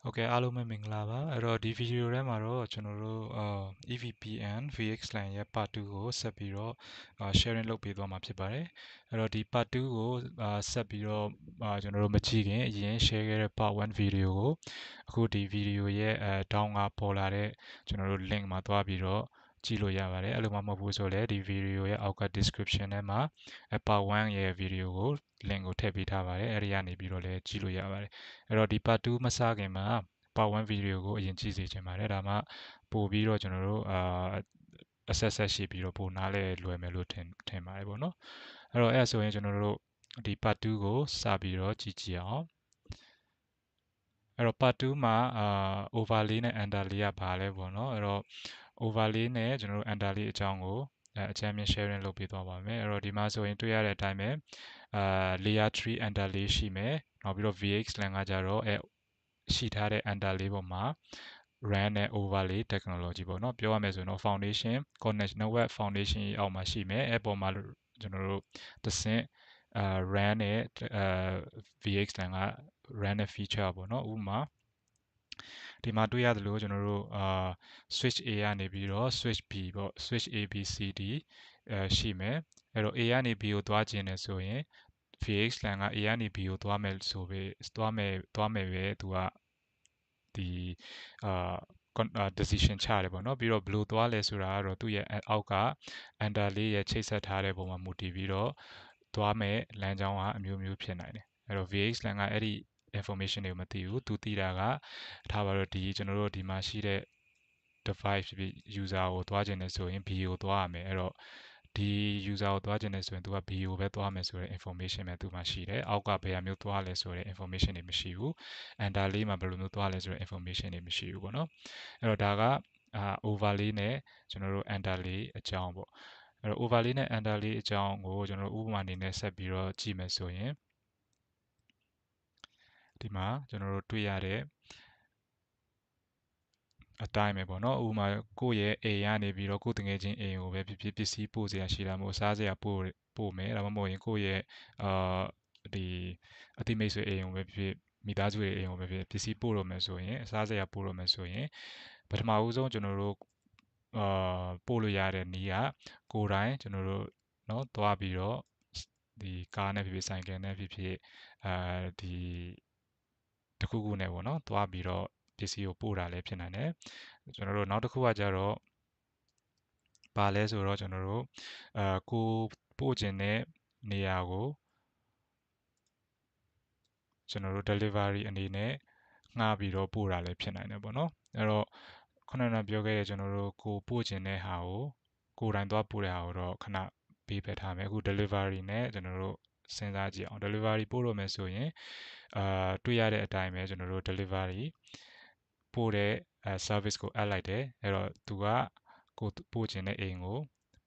ဟုတ်ကဲ့အားလုံးပဲမင်္ဂလာပါအဲ့တော့ဒီဗီဒီယိုထဲမှာတော့ကျွန်တော်တို့EVPN VXLAN ရဲ့ part 2ကိုဆက်ပြီးတော့sharing လုပ်ပေးသွားမှာဖြစ်ပါတယ်အဲ့တော့ဒီ part 2ကိုဆက်ပြီးတော့ကျွန်တော်တို့မကြည့်ခင်အရင် share ခဲ့တဲ့ part 1 ဗီဒီယိုကိုအခုဒီဗီဒီယိုရဲ့တောင်းကပေါ်လာတဲ့ကျွန်တော်တို့ link မှာသွားပြီးတော့ကြည့်လို့ရပါတယ်အဲ့လိုမှမဟုတ်ဘူးဆိုလည်းဒီဗီဒီယိုရဲ့အောက်က description ထဲမှာpart 1ရဲ့ဗီဒီယိုကို link ကိုထည့်ပေးထားပါတယ်အဲ့ဒီကနေပြီးတော့လည်းကြည့်လို့ရပါတယ်အဲ့တော့ဒီ part 2မစခင်မှာ part 1 ဗီဒီယိုကိုအရင်ကြည့်စေချင်ပါတယ်ဒါမှပို့ပြီးတော့ကျွန်တော်တို့အဆက်ဆက်ရှိပြီးတော့ပို့နားလဲလွယ်မယ်လို့ထင်ပါတယ်ပေါ့နော်အဲ့တော့အဲ့ဆိုရင်ကျွန်တော်တို့ဒီ part 2ကိုစပြီးတော့ကြည့်ကြည့်အောင်အဲ့တော့ part 2မှာoverlay နဲ့ underlay ကဘာလဲပေါ့နော်အဲ့တော့ overlay နဲ့ကျွန်တော်တို့ underlay အကြောင်းကိုအချမ်းမြင် sharing လုပ်ပေးသွားပါမယ်အဲ့တော့ဒီမှာဆိုရင်တွေ့ရတဲ့အတိုင်းပဲlayer 3 underlay ရှိမယ်နောက်ပြီးတော့ VXLAN ကကြတော့ရှိထားတဲ့ underlay ပေါ်မှာ run နဲ့ overlay technology ပေါ့နော်ပြောရမယ်ဆိုရင်တော့ foundation connect network foundation အောက်မှာရှိမယ်အဲ့ပေါ်မှာကျွန်တော်တို့တစ်ဆင့် run နဲ့VXLAN က run နဲ့ feature ပေါ့နော်ဥပမာဒီမှာတွေ့ရတယ်လို့ကျွန်တော်တို့switch A ကနေပြီးတော့ switch B ပေါ့ switch A B C D ရှိမယ်အဲ့တော့ A ကနေ B ကိုသွားခြင်းနဲ့ဆိုရင် VXLAN က A ကနေ B ကိုသွားမယ်ဆိုပဲသွားမယ်ပဲသူကဒီအာ decision ချတယ်ပေါ့နော်ပြီးတော့ဘယ်လိုသွားလဲဆိုတာကတော့သူ့ရဲ့အောက်က underlay ရဲ့ချိတ်ဆက်ထားတဲ့ပုံမှာမူတည်ပြီးတော့သွားမယ်လမ်းကြောင်းကအမျိုးမျိုးဖြစ်နိုင်တယ်အဲ့တော့ VXLAN ကအဲ့ဒီ information တွေကိုမသိဘူးသူသိတာကထားပါတော့ဒီကျွန်တော်တို့ဒီမှာရှိတဲ့ device ဖြစ် user ကိုသွားခြင်းနဲ့ဆိုရင် B ကိုသွားရမယ်အဲ့တော့ဒီ user ကိုသွားခြင်းနဲ့ဆိုရင်သူက B ကိုပဲသွားမယ်ဆိုတဲ့ information ပဲသူမှာရှိတယ်အောက်ကဘယ်ဟာမျိုးသွားလဲဆိုတဲ့ information တွေမရှိဘူး underlay မှာဘယ်လိုမျိုးသွားလဲဆိုတဲ့ information တွေမရှိဘူးပေါ့နော်အဲ့တော့ဒါကoverlay နဲ့ကျွန်တော်တို့ underlay အကြောင်းပေါ့အဲ့တော့ overlay နဲ့ underlay အကြောင်းကိုကျွန်တော်တို့ဥပမာအနေနဲ့ဆက်ပြီးတော့ကြည့်မယ်ဆိုရင်ဒီမှာကျွန်တော်တို့တွေ့ရတဲ့အတိုင်းပဲပေါ့နော်ဥပမာကိုယ့်ရဲ့အိမ်ကနေပြီးတော့ကိုယ့်တငယ်ချင်းအိမ်ကိုပဲဖြစ်ဖြစ်ပစ္စည်းပို့စရာရှိတာမို့စားစရာပို့မယ်ဒါမှမဟုတ်ရင်ကိုယ့်ရဲ့အာဒီအတိမိတ်ဆွေအိမ်ကိုပဲဖြစ်မိသားစုရဲ့အိမ်ကိုပဲဖြစ်ပစ္စည်းပို့တော့မယ်ဆိုရင်အစားစရာပို့တော့မယ်ဆိုရင်ပထမဦးဆုံးကျွန်တော်တို့ပို့လို့ရတဲ့နည်းကကိုယ်တိုင်ကျွန်တော်တို့เนาะသွားပြီးတော့ဒီကားနဲ့ဖြစ်ဖြစ်ဆိုင်ကယ်နဲ့ဖြစ်ဖြစ်ဒီတခုခုနဲ့ပေါ့နော်သွားပြီးတော့ပစ္စည်းကိုပို့တာလည်းဖြစ်နိုင်တယ်ကျွန်တော်တို့နောက်တစ်ခုကကြတော့ဘာလဲဆိုတော့ကျွန်တော်တို့ကိုပို့ခြင်းတဲ့နေရာကိုကျွန်တော်တို့ delivery အနေနဲ့ငှားပြီးတော့ပို့တာလည်းဖြစ်နိုင်တယ်ပေါ့နော်အဲ့တော့ခုနကပြောခဲ့တဲ့ကျွန်တော်တို့ကိုပို့ခြင်းတဲ့ဟာကိုကိုယ်တိုင်သွားပို့တဲ့ဟာကိုတော့ခဏဘေးဖယ်ထားမယ်အခု delivery နဲ့ကျွန်တော်တို့စဉ်းစားကြည့်အောင် delivery ပို့လို့မယ်ဆိုရင်တွေ့ရတဲ့အတိုင်းပဲကျွန်တော်တို့ delivery ပို့တဲ့ service ကိုအပ်လိုက်တယ်အဲ့တော့သူကကိုပို့ခြင်းတဲ့အိမ်ကို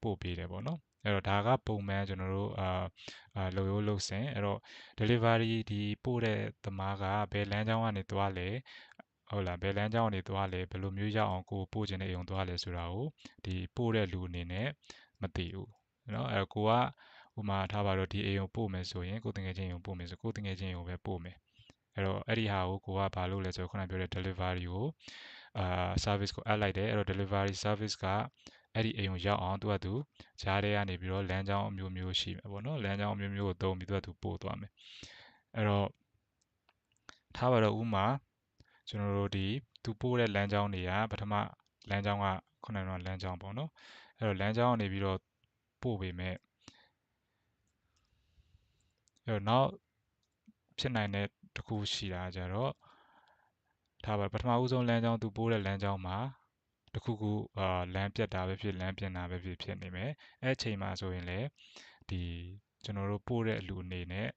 ပို့ပေးတယ်ပေါ့နော်အဲ့တော့ဒါကပုံမှန်ကျွန်တော်တို့လုပ်ရိုးလုပ်စဉ်အဲ့တော့ delivery ဒီပို့တဲ့သမားကဘယ်လမ်းကြောင်းကနေသွားလဲဟုတ်လားဘယ်လမ်းကြောင်းကနေသွားလဲဘယ်လိုမျိုးရောက်အောင်ကိုပို့ခြင်းတဲ့အိမ်ကိုသွားလဲဆိုတာကိုဒီပို့တဲ့လူအနေနဲ့မသိဘူးเนาะအဲ့ကိုကဥမာထားပါတော့ဒီအိမ်ကိုပို့မယ်ဆိုရင်ကိုတငယ်ချင်းအိမ်ကိုပို့မယ်ဆိုကိုတငယ်ချင်းအိမ်ကိုပဲပို့မယ်အဲ့တော့အဲ့ဒီဟာကိုကဘာလုပ်လဲဆိုတော့ခုနပြောတဲ့ delivery ကိုservice ကိုအပ်လိုက်တယ်အဲ့တော့ delivery service ကအဲ့ဒီအိမ်ကိုရောက်အောင်သူကသူဂျားထဲကနေပြီးတော့လမ်းကြောင်းအမျိုးမျိုးရှိမယ်ပေါ့နော်လမ်းကြောင်းအမျိုးမျိုးကိုသုံးပြီးသူကသူပို့သွားမယ်အဲ့တော့ထားပါတော့ဥမာကျွန်တော်တို့ဒီသူပို့တဲ့လမ်းကြောင်းတွေကပထမလမ်းကြောင်းကခုနကလမ်းကြောင်းပေါ့နော်အဲ့တော့လမ်းကြောင်းကနေပြီးတော့ပို့ပေမဲ့အဲ့တော့နောက်ဖြစ်နိုင်တဲ့တစ်ခုရှိတာကြတော့ထားပါပထမဦးဆုံးလမ်းကြောင်းသူပို့တဲ့လမ်းကြောင်းမှာတခုခုလမ်းပြတ်တာပဲဖြစ်လမ်းပြင်တာပဲဖြစ်နေမယ်အဲ့အချိန်မှာဆိုရင်လေဒီကျွန်တော်တို့ပို့တဲ့လူအနေနဲ့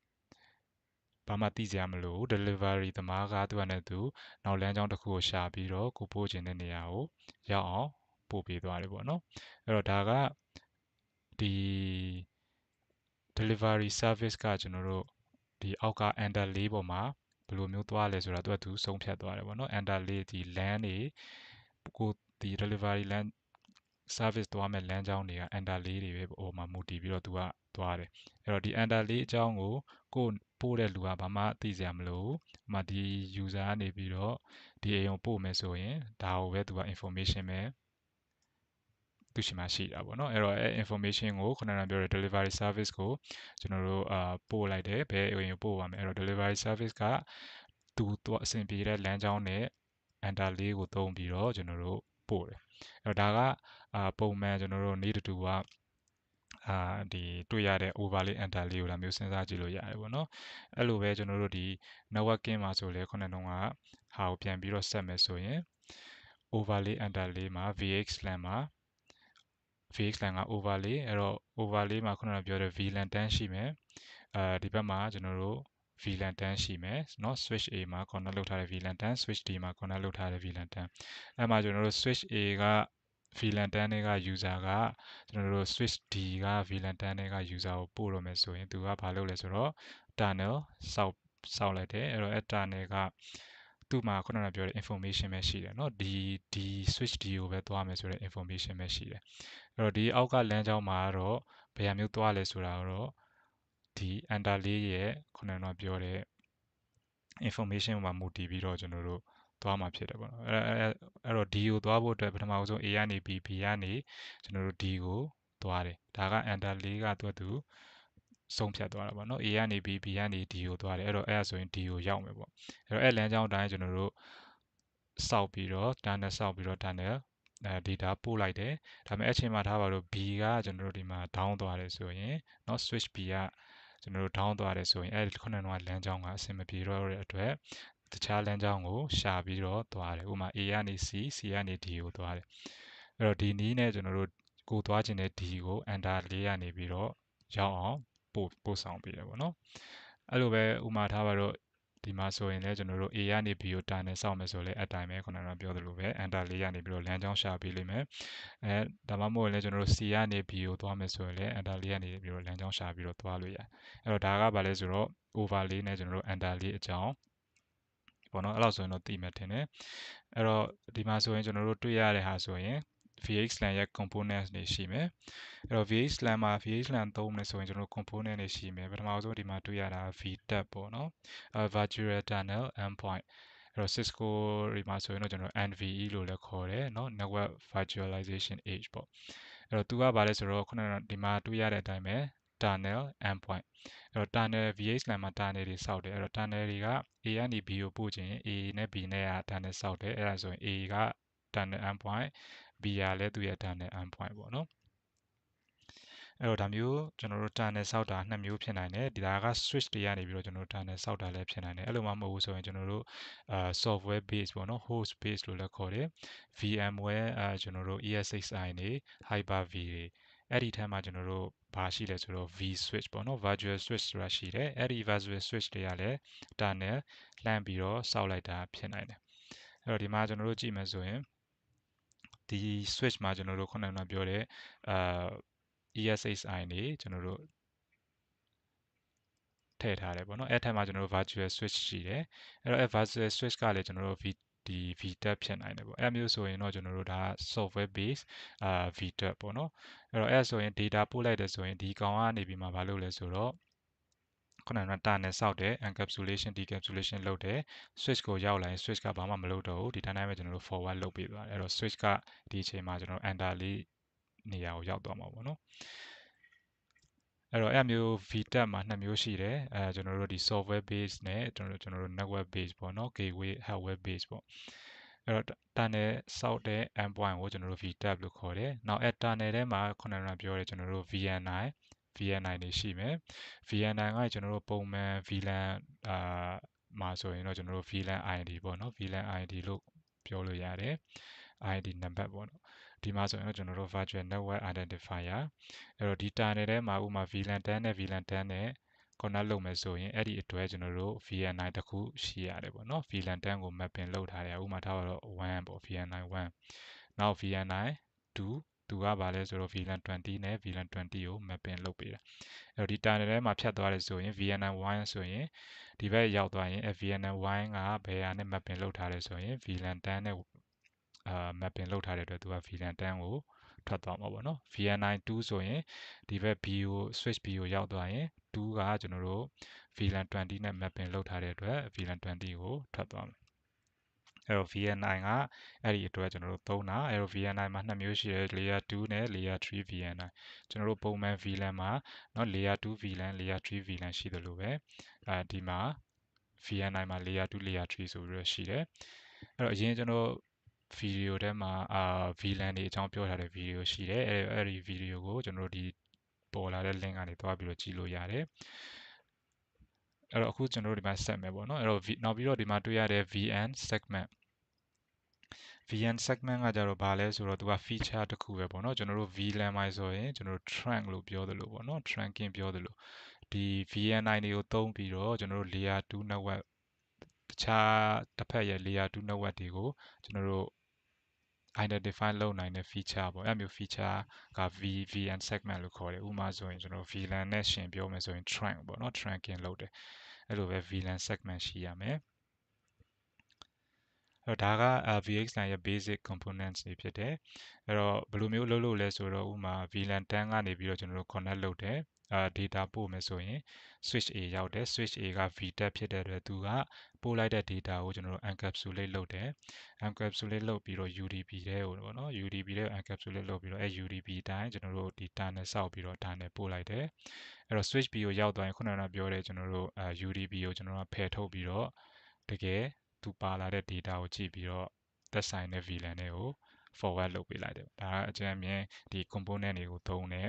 ဘာမှသိစရာမလိုဘူး delivery သမားကသူကနဲ့သူနောက်လမ်းကြောင်းတစ်ခုကိုရှာပြီးတော့ကိုပို့ခြင်းတဲ့နေရာကိုရောက်အောင်ပို့ပေးသွားတယ်ပေါ့နော်အဲ့တော့ဒါကဒီ delivery service ကကျွန်တော်တို့ဒီအောက်က underlay ပေါ်မှာဘယ်လိုမျိုးသွားလဲဆိုတာသူဆုံးဖြတ်သွားတယ်ပေါ့နော် underlay ဒီ land တွေကိုဒီ delivery land service သွားမဲ့လမ်းကြောင်းတွေက enter လေးတွေပဲဟိုမှာမူတည်ပြီးတော့သူကသွားတယ်အဲ့တော့ဒီ enter လေးအကြောင်းကိုပို့တဲ့လူကဘာမှသိစရာမလိုဘူး။ဒီ user ကနေပြီးတော့ဒီအိမ်ကိုပို့မယ်ဆိုရင်ဒါကိုပဲသူက information ပဲသူရှိမှရှိတာပေါ့နော်အဲ့တော့အဲ information ကိုခုနကပြောတဲ့ delivery service ကိုကျွန်တော်တို့ပို့လိုက်တယ်ဘယ်အိမ်ကိုပို့ပါမယ်အဲ့တော့ delivery service ကသူအဆင်ပြေတဲ့လမ်းကြောင်းနဲ့ enter လေးကိုသုံးပြီးတော့ကျွန်တော်တို့ပို့တယ်အဲ့တော့ဒါကပုံမှန်ကျွန်တော်တို့နေ့တူကဒီတွေ့ရတဲ့ overlay enter လေးကိုလာမျိုးစဉ်းစားကြည့်လို့ရတယ်ပေါ့နော်အဲ့လိုပဲကျွန်တော်တို့ဒီ networking မှာဆိုလဲခုနကဟာကိုပြန်ပြီးတော့ဆက်မယ်ဆိုရင် overlay enter လေးမှာ VXLAN မှာ VXLAN က overlay အဲ့တော့ overlay မှာခုနကပြောတဲ့ VLAN 10ရှိမယ်ဒီဘက်မှာကျွန်တော်တို့ VLAN 10ရှိမယ်เนาะ switch A မှာ connect လုပ်ထားတဲ့ VLAN 10 switch D မှာ connect လုပ်ထားတဲ့ VLAN 10အဲ့မှာကျွန်တော်တို့ switch A က VLAN 10တွေက user ကကျွန်တော်တို့ switch D က VLAN 10တွေက user ကိုပို့ရမယ်ဆိုရင်သူကဘာလုပ်လဲဆိုတော့ tunnel စောက်လိုက်တယ်အဲ့တော့အဲ့ tunnel ကသူ့မှာခုနကပြောတဲ့ information ပဲရှိတယ်เนาะဒီ switch D ကိုပဲသွားမယ်ဆိုတဲ့ information ပဲရှိတယ်အဲ့တော့ဒီအောက်ကလမ်းကြောင်းမှာတော့ဘယ်မျိုးသွားလဲဆိုတာတော့ဒီ enter လေးရဲ့ခုနကပြောတဲ့ information မှာမူတည်ပြီးတော့ကျွန်တော်တို့သွားမှာဖြစ်တယ်ပေါ့နော်အဲ့တော့ D ကိုသွားဖို့အတွက်ပထမဆုံး A ကနေ B ကနေကျွန်တော်တို့ D ကိုသွားတယ်ဒါက enter လေးကသူဆုံးဖြတ်သွားတာပေါ့နော် A ကနေ B ကနေ D ကိုသွားတယ်အဲ့တော့အဲ့ဒါဆိုရင် D ကိုရောက်မယ်ပေါ့အဲ့တော့အဲ့လမ်းကြောင်းအတိုင်းကျွန်တော်တို့စောက်ပြီးတော့ tunnel စောက်ပြီးတော့ tunnel data ပို့လိုက်တယ်ဒါပေမဲ့အချိန်မှာထားပါတော့ B ကကျွန်တော်တို့ဒီမှာ down သွားတယ်ဆိုရင်เนาะ switch B ကကျွန်တော်တို့ down သွားတယ်ဆိုရင်အဲ့ဒီခုနကလမ်းကြောင်းကအဆင်မပြေတော့တဲ့အတွက်တခြားလမ်းကြောင်းကိုရှာပြီးတော့သွားတယ်ဥပမာ A ကနေ C ကနေ D ကိုသွားတယ်အဲ့တော့ဒီနည်းနဲ့ကျွန်တော်တို့ကိုသွားခြင်းတဲ့ D ကို enter လေးကနေပြီးတော့ရောက်အောင်ပို့ဆောင်ပေးတယ်ပေါ့နော်အဲ့လိုပဲဥပမာထားပါတော့ဒီမှာဆိုရင်လည်းကျွန်တော်တို့ A ကနေ B ကိုတာနဲ့စောင့်မယ်ဆိုလဲအတိုင်းပဲခုနကပြောသလိုပဲ enter လေးကနေပြီးတော့လမ်းကြောင်းရှာပေးလိမ့်မယ်ဒါမှမဟုတ်လည်းကျွန်တော်တို့ C ကနေ B ကိုသွားမယ်ဆိုရင်လည်း enter လေးကနေပြီးတော့လမ်းကြောင်းရှာပြီးတော့သွားလို့ရတယ်အဲ့တော့ဒါကဘာလဲဆိုတော့ overlay နဲ့ကျွန်တော်တို့ enter လေးအကြောင်းပေါ့နော်အဲ့လောက်ဆိုရင်တော့သိမှထင်တယ်အဲ့တော့ဒီမှာဆိုရင်ကျွန်တော်တို့တွေ့ရတဲ့ဟာဆိုရင် VXLAN ရဲ့ components တွေရှိမယ်အဲ့တော့ VXLAN မှာ VXLAN သုံးမယ်ဆိုရင်ကျွန်တော်တို့ component တွေရှိမယ်ပထမဆုံးဒီမှာတွေ့ရတာ VTAP ပေါ့နော်Virtual Tunnel Endpoint အဲ့တော့ Cisco ဒီမှာဆိုရင်တော့ကျွန်တော် NVE လို့လည်းခေါ်တယ်เนาะ Network Virtualization Edge ပေါ့အဲ့တော့သူကဘာလဲဆိုတော့ခုနကဒီမှာတွေ့ရတဲ့အတိုင်းပဲ tunnel endpoint အဲ့တော့ tunnel VXLAN မှာ tunnel တွေစောက်တယ်အဲ့တော့ tunnel တွေက A ကနေ B ကိုပို့ခြင်း A နဲ့ B နဲ့က tunnel စောက်တယ်အဲ့ဒါဆိုရင် A က tunnel endpoint B ကလည်းသူ့ရဲ့ tunnel endpoint ပေါ့နော်အဲ့တော့ဒါမျိုးကျွန်တော်တို့ tunnel စောက်တာနှစ်မျိုးဖြစ်နိုင်တယ်ဒီဒါက switch တွေကနေပြီးတော့ကျွန်တော်တို့ tunnel စောက်တာလည်းဖြစ်နိုင်တယ်အဲ့လိုမှမဟုတ်ဘူးဆိုရင်ကျွန်တော်တို့software base ပေါ့နော် host base လို့လည်းခေါ်တယ် VMware ကျွန်တော်တို့ ESXi တွေ Hyper-V တွေအဲ့ဒီထဲမှာကျွန်တော်တို့ဘာရှိလဲဆိုတော့ V switch ပေါ့နော် virtual switch ဆိုတာရှိတယ်အဲ့ဒီ virtual switch တွေကလည်း tunnel လှမ်းပြီးတော့စောက်လိုက်တာဖြစ်နိုင်တယ်အဲ့တော့ဒီမှာကျွန်တော်တို့ကြည့်မယ်ဆိုရင်ဒီ switch မှာကျွန်တော်တို့ခုနကပြောတဲ့ESXi နေကျွန်တော်တို့ထည့်ထားတယ်ပေါ့နော်အဲ့ထက်မှာကျွန်တော်တို့ virtual switch ရှိတယ်အဲ့တော့ virtual switch ကလည်းကျွန်တော်တို့ VTAP ဖြစ်နိုင်တယ်ပေါ့အဲ့မျိုးဆိုရင်တော့ကျွန်တော်တို့ဒါ software base VTAP ပေါ့နော်အဲ့တော့အဲ့ဆိုရင် data ပို့လိုက်တယ်ဆိုရင်ဒီကောင်ကနေပြီးမှမလုပ်လဲဆိုတော့ခုနကတာနဲ့စောက်တယ် encapsulation decapsulation လုပ်တယ် switch ကိုရောက်လာရင် switch ကဘာမှမလုပ်တော့ဘူးဒီတိုင်းပဲကျွန်တော်တို့ forward လုပ်ပေးသွားတယ်အဲ့တော့ switch ကဒီအချိန်မှာကျွန်တော် enter လေးနေရာကိုရောက်သွားမှာပေါ့နော်အဲ့တော့အဲ့မျိုး VTAP မှာနှစ်မျိုးရှိတယ်ကျွန်တော်တို့ဒီ software base နဲ့ကျွန်တော်တို့ network base ပေါ့နော် gateway hardware base ပေါ့အဲ့တော့ tunnel စောက်တဲ့ endpoint ကိုကျွန်တော်တို့ VTAP လို့ခေါ်တယ်နောက်အဲ့ tunnel ထဲမှာခုနကပြောရဲကျွန်တော်တို့ VNI တွေရှိမယ် VNI ကကျွန်တော်တို့ပုံမှန် VLAN မှာဆိုရင်တော့ကျွန်တော်တို့ VLAN ID ပေါ့နော် VLAN ID လို့ပြောလို့ရတယ် ID နံပါတ်ပေါ့နော်ဒီမှာဆိုရင်တော့ကျွန်တော်တို့ virtual network identifier အဲ့တော့ဒီ tunnel ထဲမှာဥပမာ VLAN 10နဲ့ VLAN 10နဲ့ connect လုပ်မယ်ဆိုရင်အဲ့ဒီအတွက်ကျွန်တော်တို့ VNI တစ်ခုရှိရတယ်ပေါ့နော် VLAN 10ကို mapping လုပ်ထားတယ်ဥပမာထားပါတော့1ပေါ့ VNI 1နောက် VNI 2သူကဘာလဲဆိုတော့ VLAN 20နဲ့ VLAN 20ကို mapping လုပ်ပေးတာအဲ့တော့ဒီ tunnel ထဲမှာဖြတ်သွားတယ်ဆိုရင် VNI 1ဆိုရင်ဒီဘက်ရောက်သွားရင် VNI 1ကဘယ်ဟာနဲ့ mapping လုပ်ထားလဲဆိုရင် VLAN 10နဲ့mapping လုပ်ထားတဲ့အတွက်သူက VLAN 10ကို ထွက်သွားမှာပေါ့နော် VNI 2ဆိုရင်ဒီဘက် B ကို switch B ကိုရောက်သွားရင်2ကကျွန်တော်တို့ VLAN 20နဲ့ mapping လုပ်ထားတဲ့အတွက် VLAN 20ကိုထွက်သွားမယ်အဲ့တော့ VNI ကအဲ့ဒီအတွက်ကျွန်တော်တို့သုံးတာအဲ့တော့ VNI မှာနှစ်မျိုးရှိတယ် layer 2နဲ့ layer 3 VNI ကျွန်တော်တို့ပုံမှန် VLAN မှာเนาะ layer 2 VLAN layer 3 VLAN ရှိတယ်လို့ပဲဒီမှာ VNI မှာ layer 2 layer 3ဆိုပြီးတော့ရှိတယ်အဲ့တော့အရင်ကျွန်တော်ဗီဒီယိုထဲမှာVLAN တွေအကြောင်းပြောထားတဲ့ဗီဒီယိုရှိတယ်အဲ့ဒီဗီဒီယိုကိုကျွန်တော်တို့ဒီပေါ်လာတဲ့ link ကနေတွားပြီးတော့ကြည့်လို့ရတယ်အဲ့တော့အခုကျွန်တော်တို့ဒီမှာဆက်မယ်ပေါ့နော်အဲ့တော့နောက်ပြီးတော့ဒီမှာတွေ့ရတဲ့ VN segment VN segment ကကြတော့ဘာလဲဆိုတော့သူက feature တစ်ခုပဲပေါ့နော်ကျွန်တော်တို့ VLAN မှာဆိုရင်ကျွန်တော်တို့ trunk လို့ပြောသလိုပေါ့နော် trunking ပြောသလိုဒီ VNI တွေကိုသုံးပြီးတော့ကျွန်တော်တို့ layer 2 network တခြားတစ်ဖက်ရဲ့ layer 2 network တွေကိုကျွန်တော်တို့ identify လုပ်နိုင်တဲ့ feature ပေါ့အဲ့မျိုး feature က VN segment လို့ခေါ်တယ်ဥပမာဆိုရင်ကျွန်တော် VLAN နဲ့ရှင်ပြောမယ်ဆိုရင် trunk ပေါ့နော် trunking လုပ်တယ်အဲ့လိုပဲ VLAN segment ရှိရမယ်အဲ့တော့ဒါက VXLAN ရဲ့ basic components တွေဖြစ်တယ်အဲ့တော့ဘယ်လိုမျိုးလုပ်လို့လဲဆိုတော့ဥမာ VLAN 10ကနေပြီးတော့ကျွန်တော်တို့ connect လုပ်တယ်data ပို့မယ်ဆိုရင် switch A ရောက်တယ် switch A က VTAP ဖြစ်တဲ့အတွက်သူကပို့လိုက်တဲ့ data ကိုကျွန်တော်တို့ encapsulate လုပ်တယ် encapsulate လုပ်ပြီးတော့ UDP ထဲကိုပေါ့နော် UDP ထဲကို encapsulate လုပ်ပြီးတော့အဲ UDP အတိုင်းကျွန်တော်တို့ဒီ tunnel ဆောက်ပြီးတော့ tunnel ပို့လိုက်တယ်အဲ့တော့ switch B ကိုရောက်သွားရင်ခုနကပြောတဲ့ကျွန်တော်တို့UDP ကိုကျွန်တော်တို့ဖယ်ထုတ်ပြီးတော့တကယ်သူပါလာတဲ့ data ကိုကြည့်ပြီးတော့သက်ဆိုင်တဲ့ VLAN တွေကို forward လုပ်ပေးလိုက်တယ်ဒါကအကြမ်းမြင်ဒီ component တွေကိုသုံးတဲ့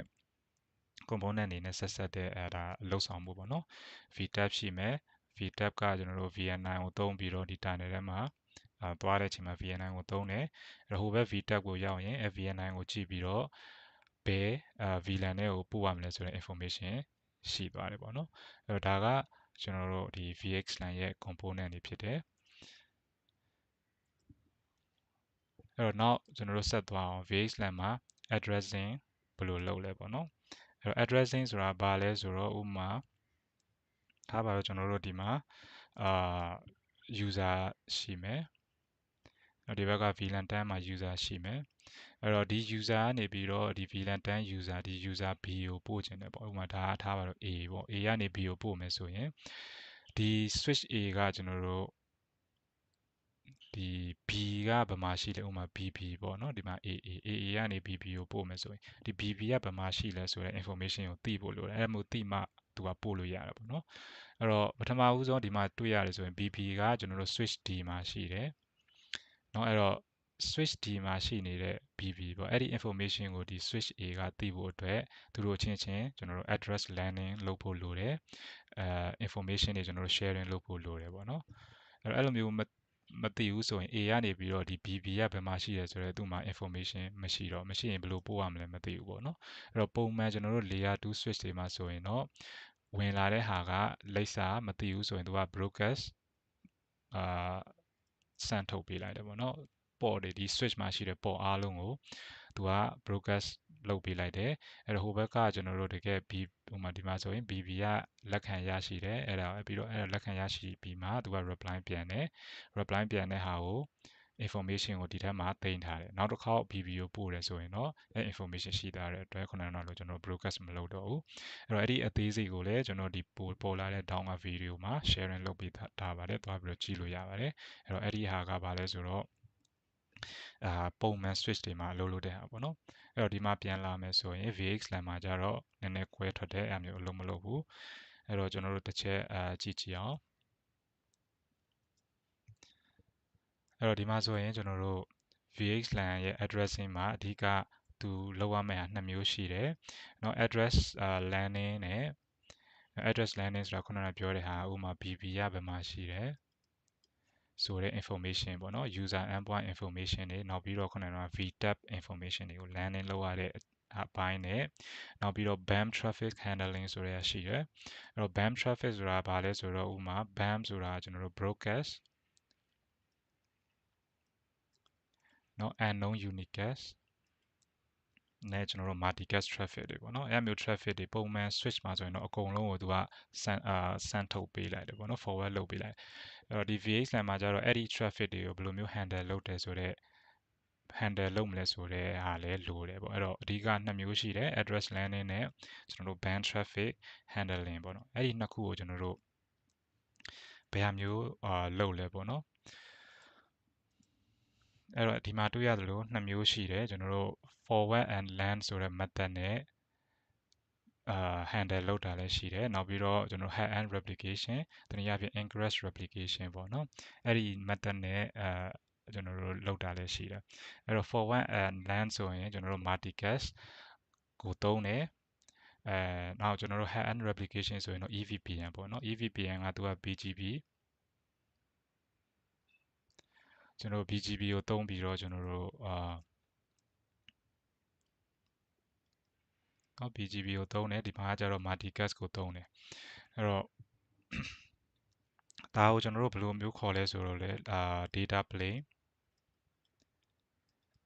component တွေနဲ့ဆက်ဆက်တဲ့ဒါအလုပ်ဆောင်မှုပေါ့နော် VTAP ရှိမယ် VTAP ကကျွန်တော်တို့ VNI ကိုသုံးပြီးတော့ဒီ tunnel ထဲမှာသွားတဲ့အချိန်မှာ VNI ကိုသုံးတယ်အဲ့တော့ဟိုဘက် VTAP ကိုရောက်ရင် VNI ကိုကြည့်ပြီးတော့ဘယ်VLAN တွေကိုပို့ရမလဲဆိုတဲ့ information ရှိသွားတယ်ပေါ့နော်အဲ့တော့ဒါကကျွန်တော်တို့ဒီ VXLAN ရဲ့ component တွေဖြစ်တယ်အဲ့တော့နောက်ကျွန်တော်တို့ဆက်သွားအောင် VXLAN မှာ addressing ဘယ်လိုလုပ်လဲပေါ့နော်အဲ့တော့ addressing ဆိုတာဘာလဲဆိုတော့ဥပမာထားပါတော့ကျွန်တော်တို့ဒီမှာuser ရှိမယ်ဒီဘက်က VLAN 10မှာ user ရှိမယ်အဲ့တော့ဒီ user ကနေပြီးတော့ဒီ VLAN 10 user ဒီ user B ကိုပို့ခြင်းတယ်ပေါ့ဥပမာဒါထားပါတော့ A ပေါ့ A ကနေ B ကိုပို့မယ်ဆိုရင်ဒီ switch A ကကျွန်တော်တို့ဒီ B ကဘယ်မှာရှိလဲဥပမာ BB ပေါ့နော်ဒီမှာ AA ကနေ BB ကိုပို့မယ်ဆိုရင်ဒီ BB ကဘယ်မှာရှိလဲဆိုတဲ့ information ကိုသိဖို့လိုတယ်အဲ့ဒါမျိုးသိမှသူကပို့လို့ရတာပေါ့နော်အဲ့တော့ပထမဦးဆုံးဒီမှာတွေ့ရတယ်ဆိုရင် BB ကကျွန်တော်တို့ switch D မှာရှိတယ်เนาะအဲ့တော့ switch D မှာရှိနေတဲ့ BB ပေါ့အဲ့ဒီ information ကိုဒီ switch A ကသိဖို့အတွက်သူတို့ချင်းချင်းကျွန်တော်တို့ address landing လုပ်ဖို့လိုတယ်information တွေကျွန်တော်တို့ sharing လုပ်ဖို့လိုတယ်ပေါ့နော်အဲ့လိုမျိုးမသိဘူးဆိုရင် A ကနေပြီးတော့ဒီ BB ကဘယ်မှာရှိရဲဆိုတော့သူ့မှာ information မရှိရင်ဘယ်လိုပို့ရမလဲမသိဘူးပေါ့နော်အဲ့တော့ပုံမှန်ကျွန်တော်တို့ layer 2 switch တွေမှာဆိုရင်တော့ဝင်လာတဲ့ဟာကလိပ်စာမသိဘူးဆိုရင်သူက broadcast စမ်းထုတ်ပေးလိုက်တယ်ပေါ့နော်ပေါ်တွေဒီ switch မှာရှိတဲ့ port အားလုံးကိုသူက broadcast လုပ်ပေးလိုက်တယ်အဲ့တော့ဟိုဘက်ကကျွန်တော်တို့တကယ် B ဟိုမှာဒီမှာဆိုရင် BB ကလက်ခံရရှိတယ်အဲ့ဒါပြီးတော့အဲ့ဒါလက်ခံရရှိပြီးမှသူက reply ပြန်တယ် reply ပြန်တဲ့ဟာကို information ကိုဒီထဲမှာတင်ထားတယ်နောက်တစ်ခေါက် BB ကိုပို့တယ်ဆိုရင်တော့အဲ့ information ရှိတာတဲ့အတွက်ခုနကတော့ကျွန်တော် broadcast မလုပ်တော့ဘူးအဲ့တော့အဲ့ဒီအသေးစိတ်ကိုလည်းကျွန်တော်ဒီပေါ်လာတဲ့ down က video မှာ sharing လုပ်ပေးထားပါတယ်တွားပြီးတော့ကြည့်လို့ရပါတယ်အဲ့တော့အဲ့ဒီဟာကဘာလဲဆိုတော့ပုံမှန် switch တွေမှာအလုပ်လုပ်တဲ့ဟာပေါ့နော်အဲ့တော့ဒီမှာပြန်လာမယ်ဆိုရင် VXLAN မှာကြတော့နည်းနည်းကွဲထွက်တဲ့အမျိုးအလုပ်မလုပ်ဘူးအဲ့တော့ကျွန်တော်တို့တစ်ချက်ကြည့်အောင်အဲ့တော့ဒီမှာဆိုရင်ကျွန်တော်တို့ VXLAN ရဲ့ addressing မှာအဓိကသူလောက်ရမယ့်ဟာနှစ်မျိုးရှိတယ်เนาะ address landing နဲ့ address landing ဆိုတာခုနကပြောတဲ့ဟာဥပမာ BB ရဘယ်မှာရှိတယ်ဆိုတဲ့ information ပေါ့နော် user endpoint information တွေနောက်ပြီးတော့ခုနက VTAP information တွေကို landing လုပ်ရတဲ့အပိုင်းနဲ့နောက်ပြီးတော့ BAM traffic handling ဆိုတဲ့ရှိတယ်အဲ့တော့ BAM traffic ဆိုတာဘာလဲဆိုတော့ဥပမာ BAM ဆိုတာကျွန်တော်တို့ broadcast เนาะ unknown unicast နဲ့ကျွန်တော်တို့ multicast traffic တွေပေါ့နော်အဲ့မျိုး traffic တွေပုံမှန် switch မှာဆိုရင်တော့အကုန်လုံးကိုသူကစမ်းထုတ်ပေးလိုက်တယ်ပေါ့နော် forward လုပ်ပေးလိုက်အဲ့တော့ဒီ VXLAN မှာကျတော့အဲ့ဒီ traffic တွေကိုဘယ်လိုမျိုး handle လုပ်တယ်ဆိုတော့ handle လုပ်မလဲဆိုတဲ့ဟာလည်းလိုတယ်ပေါ့အဲ့တော့အဓိက2မျိုးရှိတယ် address landing နဲ့ကျွန်တော်တို့ band traffic handling ပေါ့နော်အဲ့ဒီနှစ်ခုကိုကျွန်တော်တို့ဘယ်ဟာမျိုးလုပ်လဲပေါ့နော်အဲ့တော့ဒီမှာတွေ့ရသလို2မျိုးရှိတယ်ကျွန်တော်တို့ forward and land ဆိုတဲ့ method နဲ့handle လုပ်တာလည်းရှိတယ်နောက်ပြီးတော့ကျွန်တော် head and replication တနည်းအားဖြင့် ingress replication ပေါ့နော်အဲ့ဒီ method နဲ့ကျွန်တော်တို့လုပ်တာလည်းရှိတယ်အဲ့တော့ forward and land ဆိုရင်ကျွန်တော်တို့ multicast ကိုသုံးတယ်နောက်ကျွန်တော်တို့ head and replication ဆိုရင်တော့ EVPN ပေါ့နော် EVPN ကသူက BGP ကျွန်တော်တို့ BGP ကိုသုံးပြီးတော့ကျွန်တော်တို့BGP ကိုသုံးတယ်ဒီမှာကျတော့ multicast ကိုသုံးတယ်အဲ့တော့ဒါကိုကျွန်တော်တို့ဘယ်လိုမျိုးခေါ်လဲဆိုတော့လေ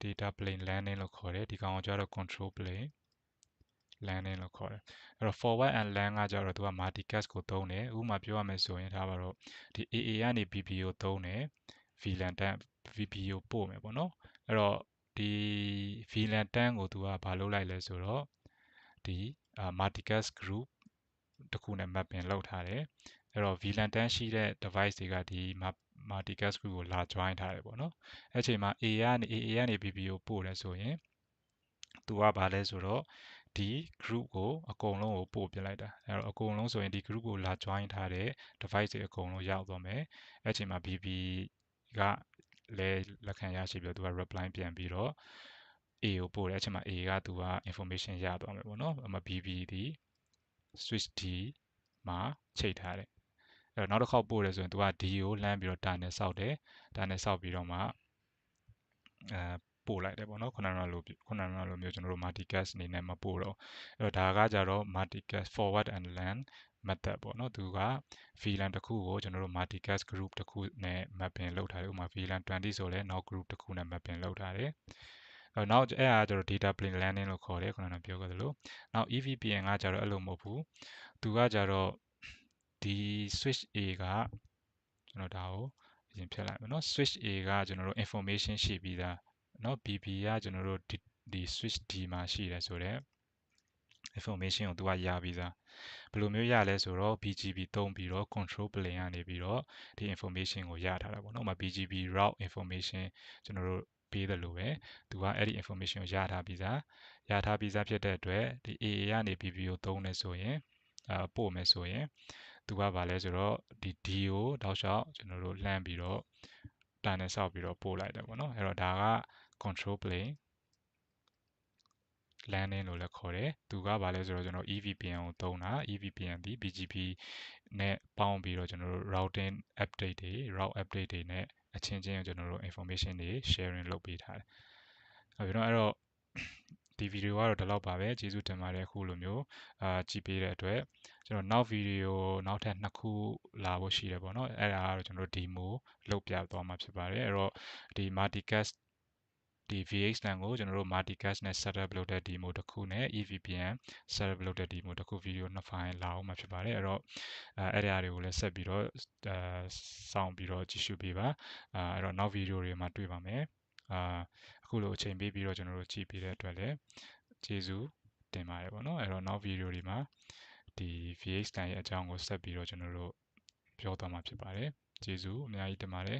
data plane landing လို့ခေါ်တယ်ဒီကောင်ကိုကျတော့ control plane landing လို့ခေါ်တယ်အဲ့တော့ forward and land ကကျတော့သူက multicast ကိုသုံးတယ်ဥပမာပြောရမယ်ဆိုရင်ဒါပါတော့ဒီ AA ကနေ BP ကိုသုံးတယ် VLAN တန်း VP ကိုပို့မယ်ပေါ့နော်အဲ့တော့ဒီ VLAN တန်းကိုသူကဘာလုပ်လိုက်လဲဆိုတော့ဒီ multicast group တခုနဲ့ mapping လုပ်ထားတယ်အဲ့တော့ VLAN တန်းရှိတဲ့ device တွေကဒီ multicast group ကိုလာ join ထားတယ်ပေါ့နော်အဲ့ချိန်မှာ AA ကနေ BP ကိုပို့တယ်ဆိုရင်သူကဘာလဲဆိုတော့ဒီ group ကိုအကုန်လုံးကိုပို့ပြလိုက်တာအဲ့တော့အကုန်လုံးဆိုရင်ဒီ group ကိုလာ join ထားတဲ့ device တွေအကုန်လုံးရောက်သွားမယ်အဲ့ချိန်မှာ BP ကလည်းလက်ခံရရှိပြီးတော့သူက reply ပြန်ပြီးတော့ A ကိုပို့တယ်အဲ့ချိန်မှာ A ကသူက information ရသွားမယ်ပေါ့နော်အမှ BP ဒီ switch D မှာချိန်ထားတယ်အဲ့တော့နောက်တစ်ခေါက်ပို့တယ်ဆိုရင်သူက D ကိုလှမ်းပြီးတော့ tunnel ဆောက်တယ် tunnel ဆောက်ပြီးတော့မှပို့လိုက်တယ်ပေါ့နော်ခုနကလိုမျိုးကျွန်တော်တို့ multicast အနေနဲ့မပို့တော့အဲ့တော့ဒါကကြတော့ multicast forward and land method ပေါ့နော်သူက VLAN တစ်ခုကိုကျွန်တော်တို့ multicast group တစ်ခုနဲ့ mapping လုပ်ထားတယ်ဥပမာ VLAN 20ဆိုလဲနောက် group တစ်ခုနဲ့ mapping လုပ်ထားတယ်နောက်အဲ့ဒါကျတော့ data plane landing လို့ခေါ်တယ်ခုနကပြောခဲ့သလိုနောက် EVPN ကကျတော့အဲ့လိုမဟုတ်ဘူးသူကကြတော့ဒီ switch A ကကျွန်တော်ဒါကိုအရင်ဖြတ်လိုက်မယ်နော် switch A ကကျွန်တော်တို့ information ရှိပြီးသားเนาะ BB ကကျွန်တော်တို့ဒီ switch D မှာရှိတယ်ဆိုတော့ information ကိုသူကရပြီးသားဘယ်လိုမျိုးရလဲဆိုတော့ BGP သုံးပြီးတော့ control plane ကနေပြီးတော့ဒီ information ကိုရထားတာပေါ့နော်BGP route information ကျွန်တော်တို့ပေးတယ်လို့ပဲသူကအဲ့ဒီ information ကိုရထားပြီးသားဖြစ်တဲ့အတွက်ဒီ AA ကနေ BB ကိုသုံးနေဆိုရင်ပို့မယ်ဆိုရင်သူကဘာလဲဆိုတော့ဒီ D ကိုတောက်လျှောက်ကျွန်တော်တို့လှမ်းပြီးတော့တန်နဲ့ဆောက်ပြီးတော့ပို့လိုက်တယ်ပေါ့နော်အဲ့တော့ဒါက control plane landing လို့လည်းခေါ်တယ်သူကဘာလဲဆိုတော့ကျွန်တော် EVPN ကိုသုံးတာ EVPN ဒီ BGP နဲ့ပေါင်းပြီးတော့ကျွန်တော်တို့ routing update တွေ route update တွေနဲ့အချင်းချင်းကျွန်တော်တို့ information တွေ sharing လုပ်ပေးထားတယ်ဟုတ်ပြီနော်အဲ့တော့ဒီဗီဒီယိုကတော့ဒီလောက်ပါပဲကျေးဇူးတင်ပါတယ်အခုလိုမျိုးကြည့်ပေးတဲ့အတွက်ကျွန်တော်နောက်ဗီဒီယိုနောက်ထပ်2ခုလာဖို့ရှိတယ်ပေါ့နော်အဲ့ဒါကတော့ကျွန်တော်တို့ demo လုပ်ပြသွားမှာဖြစ်ပါတယ်အဲ့တော့ဒီ multicast ဒီ VXLAN ကိုကျွန်တော်တို့ multicast နဲ့ setup လုပ်တဲ့ demo တစ်ခုနဲ့ EVPN setup လုပ်တဲ့ demo တစ်ခုဗီဒီယို2 file လာအောင်မှာဖြစ်ပါတယ်အဲ့တော့အဲ့ဒါတွေကိုလည်းဆက်ပြီးတော့စောင့်ပြီးတော့ကြည့်ရှုပေးပါအဲ့တော့နောက်ဗီဒီယိုတွေမှာတွေ့ပါမယ်အခုလိုအချိန်ပေးပြီးတော့ကျွန်တော်တို့ကြည့်ပေးတဲ့အတွက်လည်းကျေးဇူးတင်ပါတယ်ပေါ့နော်အဲ့တော့နောက်ဗီဒီယိုတွေမှာဒီ VXLAN ရဲ့အကြောင်းကိုဆက်ပြီးတော့ကျွန်တော်တို့ပြောသွားမှာဖြစ်ပါတယ်ကျေးဇူးအများကြီးတင်ပါတယ်